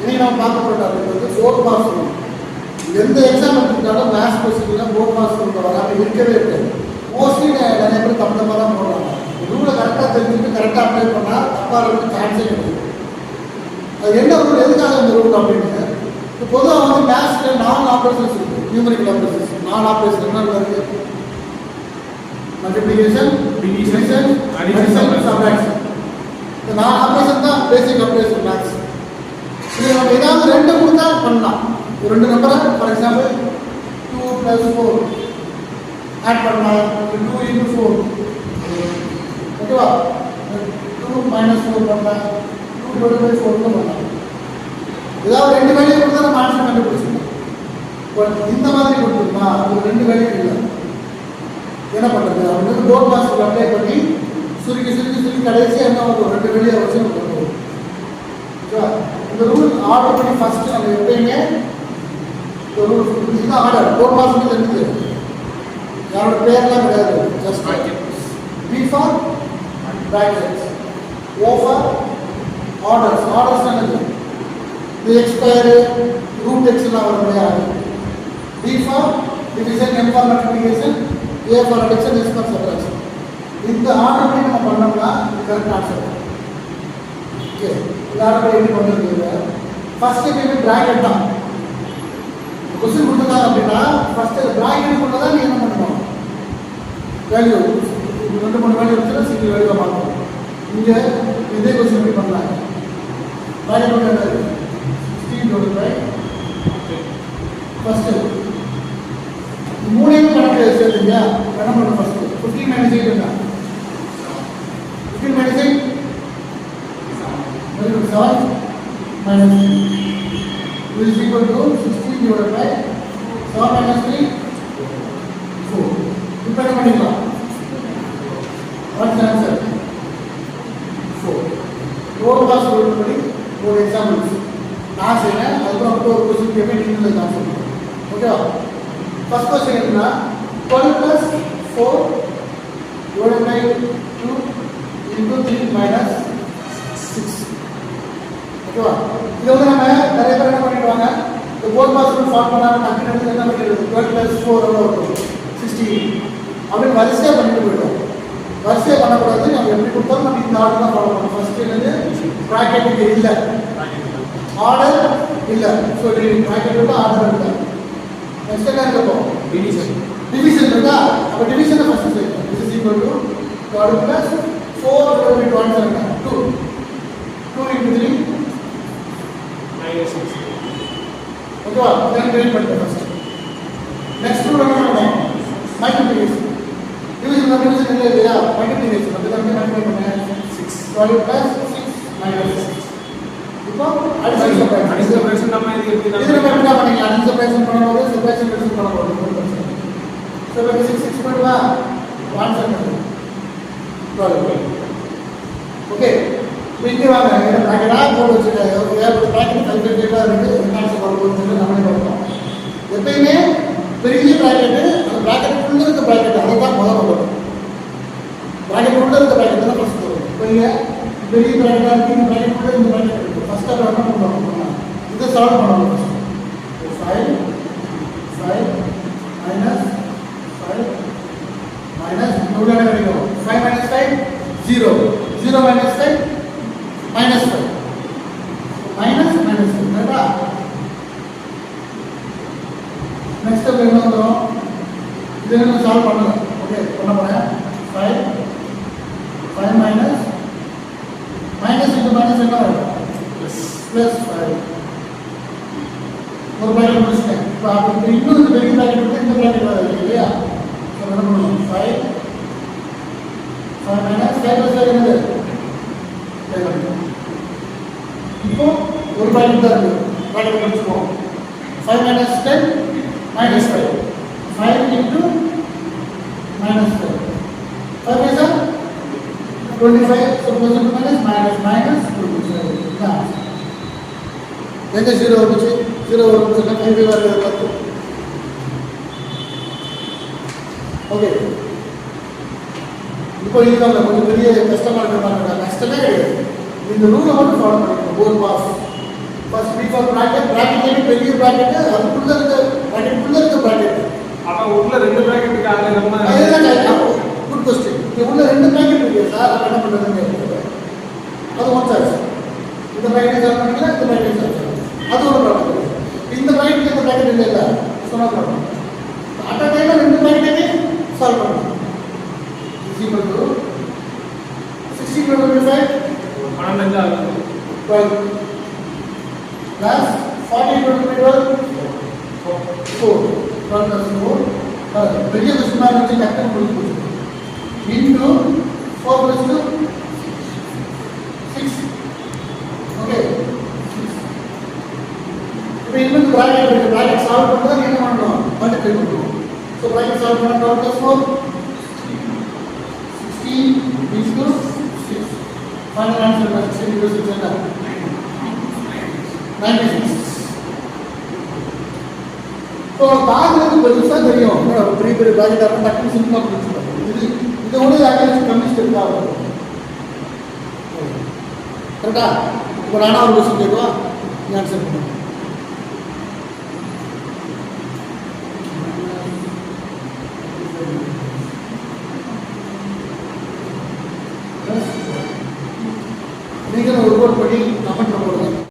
இன்னைக்கு நம்ம பார்க்க போகிற டாபிக் வந்து 4 மார்க்ஸ் ரூல். எந்த எக்ஸாம் எடுத்துக்கிட்டாலும் மேத்ஸ் கொஸ்டின் 4 மார்க்ஸ் ரூல் வராமல் இருக்கவே இருக்காது. மோஸ்ட்லி நிறைய பேர் தப்பு தான் போடுறாங்க. ரூலை கரெக்டாக தெரிஞ்சுட்டு கரெக்டாக அப்ளை பண்ணால் தப்பாக இருக்கு சான்ஸே கிடையாது. அது என்ன ரூல், எதுக்காக இந்த ரூல் அப்படின்னு இப்போ பொதுவாக வந்து மேத்ஸில் 4 ஆப்ரேஷன்ஸ் இருக்குது. நியூமரிக்கல் ஆப்ரேஷன்ஸ் 4 ஆப்ரேஷன் என்ன இருக்குது? Multiplication, division, addition, subtraction. இந்த 4 ஆப்ரேஷன் தான் பேசிக் ஆப்ரேஷன் மேத்ஸ். இது நம்ம ஏதாவது 2 கொடுத்தா பண்ணலாம். ஒரு 2 நம்பரை ஃபார் எக்ஸாம்பிள் 2 + 4 ஆட் பண்ணலாம். 2 × 4 ஓகேவா, 2 - 4 பண்ணலாம். 2 / 4 பண்ணலாம். ஏதாவது 2 வேல்யூ கொடுத்தா நம்ம ஆன்சர் கண்டுபிடிச்சிடலாம். இந்த மாதிரி கொடுத்துருமா அது 2 வேல்யூ இல்லை, என்ன பண்ணுறது அப்படின்னு போர்ட் மாஸ்டர் அப்ளை பண்ணி சுருக்கி கடைசியாக என்ன ஒரு 2 வேல்யூ வச்சு நம்ம பண்ணுவோம். ஓகேவா, இந்த ரூல் ஆர்டர் பண்ணி ஃபர்ஸ்ட் நம்ம எப்பயுமே இந்த ரூல் இதுதான் ஆர்டர். போர்ட் மாஸ்டர் தெரிஞ்சது யாரோட பேர்லாம் கிடையாது. Just B for brackets, O for orders. Orders என்னது? இந்த எக்ஸ்பயர் ரூட் எக்ஸ்லாம் வர முடியாது. D for division, M for multiplication, A for addition, S for subtraction. இந்த ஆர்டர் பண்ணி நம்ம பண்ணோம்னா இது கரெக்ட் ஆன்சர். ஓகே, இந்த ஆர்டர் பண்ணி எப்படி பண்ணுறது? ஃபர்ஸ்ட் எப்பயுமே பிராக்கெட் தான். கொஸ்டின் கொடுத்துருக்காங்க அப்படின்னா ஃபர்ஸ்ட் பிராக்கெட் கொண்டு தான் நீ என்ன பண்ணணும், வேல்யூ 2-3 வேல்யூ வச்சுன்னா சிங்கிள் வேல்யூவாக பார்க்கணும். இங்கே இதே கொஸ்டின் எப்படி பண்ணலாம்? பிராக்கெட் கொண்டு என்ன 16 ஃபர்ஸ்ட் 3 கணக்கு சேர்த்துங்க. என்ன பண்ணணும்? ஃபர்ஸ்ட் 15 - 8 என்ன? 15 - 8 7 - 3 is equal to 16 divided by 7 - 3 4. இப்போ என்ன பண்ணிக்கலாம்? What's the answer? 4. ரோல் பாஸ் ரூல் படி ஒரு எக்ஸாம்பிள்ஸ் நான் செய்கிறேன். அதுக்கப்புறம் ஒரு கொஸ்டின் கேட்பேன், நீங்கள் தான் சொல்லுங்கள். ஓகேவா, ஃபர்ஸ்ட் கொஸ்டின் என்னன்னா 12 + 4 divided by 2 × 3 - 6. ஓகேவா, இது வந்து நம்ம நிறைய பேர் என்ன பண்ணிடுவாங்க, இந்த போர்ட் பாஸ் ரூல் ஃபாலோ பண்ணாமல் டக்கு எடுத்து என்ன பண்ணிடுறது 12 + 4 எவ்வளோ வரும் 16 அப்படின்னு வரிசையாக பண்ணிட்டு போயிடுவோம். வரிசையாக பண்ணக்கூடாது. நம்ம எப்படி கொடுத்தாலும் நம்ம இந்த ஆர்டர் தான் ஃபாலோ பண்ணணும். ஃபர்ஸ்ட் என்னது ப்ராக்கெட் இங்கே இல்லை, ஆர்டர் இல்லை. ஸோ ப்ராக்கெட் விட்டு ஆர்டர் இல்லை. நெக்ஸ்ட் என்ன இருக்கும்? டிவிஷன் இருக்கா? அப்போ டிவிஷனை ஃபர்ஸ்ட் செய்யணும். This is equal to 12 + 4 / 2 2 × 3 -6. ஓகேவா, தென் வெயிட் பண்ணுங்க. ஃபர்ஸ்ட் நெக்ஸ்ட் ரூல் என்ன பண்ணணும்? மல்டிப்ளிகேஷன். டிவிஷன் இல்லை இல்லையா, மல்டிப்ளிகேஷன் அப்படி தான் மல்டிப்ளை பண்ணுங்க. 12 + 6 - 6. இப்போ அடிஷன் சப்ட்ராக்ஷன் நம்ம இது எப்படி தான் பண்ணீங்க? அடிஷன் சப்ட்ராக்ஷன் பண்ணும்போது சப்ட்ராக்ஷன் ரெடியூஸ் பண்ணும்போது ஸோ 6 பண்ணுவா 1 செகண்ட் 12. ஓகே, இங்கே வாங்க. ப்ராக்கெட்டாக போட்டு வச்சுருக்காங்க. ஒரு ப்ராக்கெட் கல்குலேட்டடாக இருக்குது. என்ன சொல்லுவோம் நம்மளே பார்ப்போம். எப்பயுமே பெரிய ப்ராக்கெட்டு அந்த ப்ராக்கெட்டுக்குள்ளே இருக்க ப்ராக்கெட் அதை தான் முதல்ல வரும். ப்ராக்கெட்டுக்குள்ளே இருக்க ப்ராக்கெட் தான் ஃபஸ்ட் வரும். இப்போ இங்கே பெரிய ப்ராக்கெட்டாக இருக்குது. இந்த ப்ராக்கெட்டுக்குள்ளே இந்த ப்ராக்கெட் இருக்குது. ஃபஸ்ட்டாக என்ன பண்ணுவோம்? இதை சால்வ் பண்ணணும். ஃபஸ்ட்டு 5 - 5 - 5 எவ்வளோ கிடைக்கும்? 5 - 5 0 0 - 5 -5 -5 கரெக்டா? நெக்ஸ்ட் ஸ்டெப் என்ன வரும்? இது என்ன சால்வ் பண்ணலாம். ஓகே, பண்ண போறேன். 5 - 5 மைனஸ் இன்டு மைனஸ் என்ன வரும்? +5. ஒரு ப்ராக்கெட் முடிச்சிட்டேன். இப்போ அப்போ இன்னும் பெரிய ப்ராக்கெட் விட்டு இந்த ப்ராக்கெட் வருது இல்லையா? ஸோ என்ன பண்ணணும்? 5 - 5 + 5 என்னது? இப்போ ஒரு ப்ராக்கெட் தான் இருக்குது. Bracket முடிச்சுக்குவோம். 5 - 10 -5 5 × -5 5 is 25. So positive minus 25. எங்க 0 வந்துச்சு? 0 வருதுன்னா 5 வருது. ஓகே, இப்போ இதுதான் கொஞ்சம் பெரிய கஷ்டமாக இருக்கிற மாதிரி கஷ்டமே கிடையாது. இந்த ரூலை மட்டும் ஃபாலோ பண்ணிக்கணும். BODMAS first B for bracket, bracket பெரிய பிராக்கெட், அதுக்குள்ள இருக்க பிராக்கெட்டுக்குள்ள இருக்க பிராக்கெட். அப்ப உள்ள ரெண்டு பிராக்கெட்டுக்கு ஆக நம்ம குட் क्वेश्चन. இது உள்ள ரெண்டு பிராக்கெட் இருக்கு சார், அப்ப என்ன பண்றதுன்னு அது ஒன் சாய்ஸ். இந்த பிராக்கெட் சால்வ் பண்ணிக்கலாம், இந்த பிராக்கெட் சால்வ் பண்ணலாம். அது ஒரு ப்ராப்ளம். இந்த பிராக்கெட் இந்த பிராக்கெட் இல்ல சொன்னா ப்ராப்ளம். அட் அ டைம்ல ரெண்டு பிராக்கெட்டே சால்வ் பண்ணலாம். இஸ் ஈக்குவல் டு 16 + 25 12 ஆகுது. 12 plus 40 + 12 4 12 + 4 பெரிய விஷயமா இருந்துச்சு டக்குனு முடிஞ்சு போச்சு. into 4 + 2 6. ஓகே, இப்போ இன்னும் பிராக்கெட் இருக்கு. பிராக்கெட் சால்வ் பண்ணா என்ன பண்ணணும்? மல்டிப்ளை பண்ணணும். சோ பிராக்கெட் சால்வ் பண்ணா 12 + 4 16 = 6. ஃபைனல் ஆன்சர் 16 * 6 என்ன? 96. ஸோ பார்க்கறது பெருசாக தெரியும், பெரிய பெரிய ப்ராஜெக்டாக இருக்கும், டக்குனு சிம்பிளாக புரிஞ்சுக்கலாம். இதோட யாராச்சும் கம்யூனிஸ்ட் இருக்கா? கரெக்டா? இப்போ நானும் ஒரு கொஸ்டின் கேட்குவா, நீ ஆன்சர் பண்ணுங்க. நீங்கள் ஒரு ரிப்போர்ட் பண்ணி